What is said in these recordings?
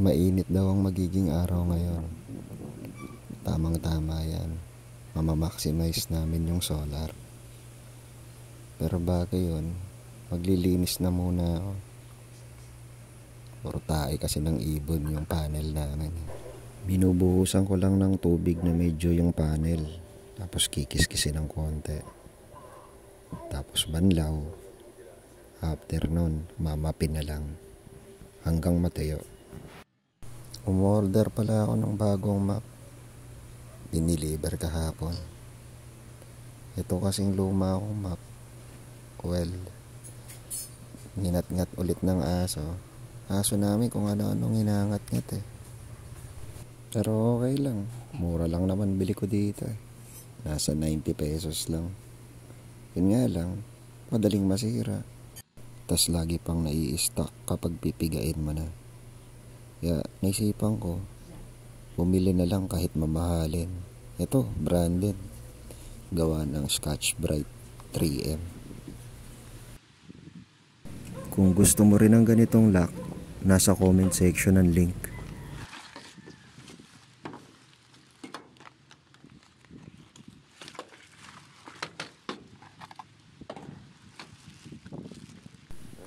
Mainit daw ang magiging araw ngayon. Tamang tama yan. Mamamaximize namin yung solar. Pero bago yun, maglilinis na muna ako. Puro tae kasi ng ibon yung panel namin. Binubuhusan ko lang ng tubig na medyo yung panel. Tapos kikis-kisin ng konti. Tapos banlaw. After nun, mamapin na lang. Hanggang matayo. Umorder pala ako ng bagong map. Diniliver kahapon. Ito kasing luma akong map. Well, nginat-ngat ulit ng aso. Aso namin kung ano-anong hinangat-ngat eh. Pero okay lang. Mura lang naman bili ko dito eh. Nasa 90 pesos lang. Yun nga lang, madaling masira. Tas lagi pang nai-stock kapag pipigain mo na. Kaya naisipan ko, bumili na lang kahit mamahalin. Ito, branded. Gawa ng Scotch-Brite 3M. Kung gusto mo rin ng ganitong lock, nasa comment section ang link.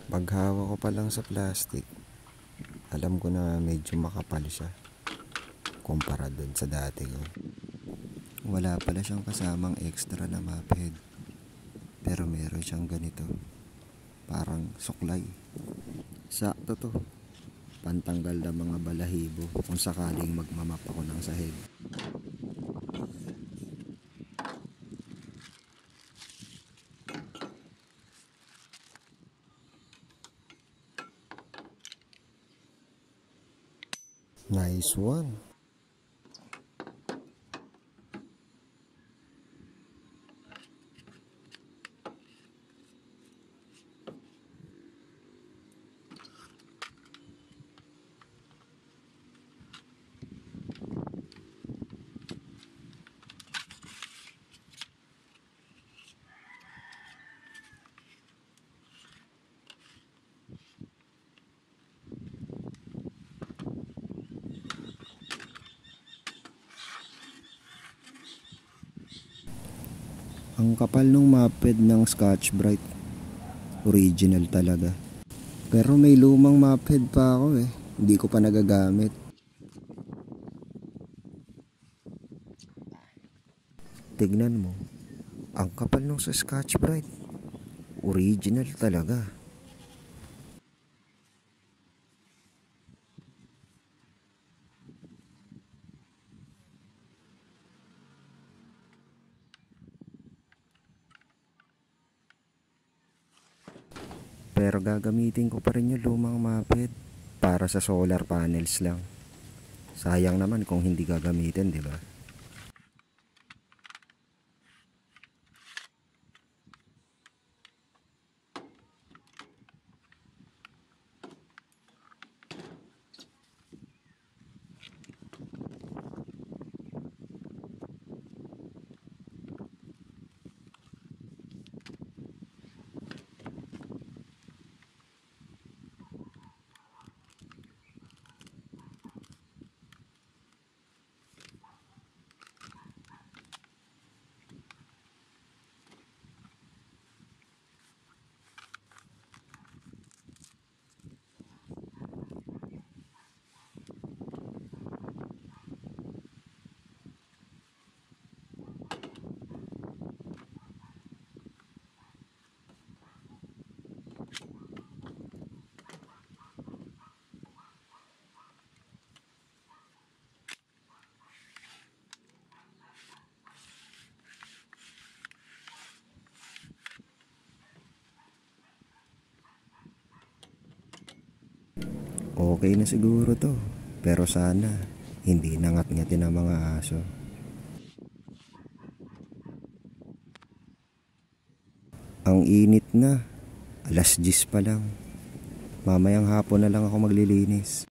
Paghawa ko pa lang sa plastic, alam ko na medyo makapal siya kumpara dun sa dati ko. Wala pala siyang kasamang extra na map head. Pero meron siyang ganito. Parang suklay. Sakto to. Pantanggal ng mga balahibo kung sakaling magmamap ako ng sahig. Nice one. Ang kapal ng maped ng Scotch-Brite. Original talaga. Pero may lumang maped pa ako eh. Hindi ko pa nagagamit. Tignan mo. Ang kapal nung sa Scotch-Brite. Original talaga. Pero gagamitin ko pa rin yung lumang maped para sa solar panels lang. Sayang naman kung hindi gagamitin, di ba? Okay na siguro to. Pero sana, hindi nangat-ngatin ang mga aso. Ang init na. Alas 10 pa lang. Mamayang hapon na lang ako maglilinis.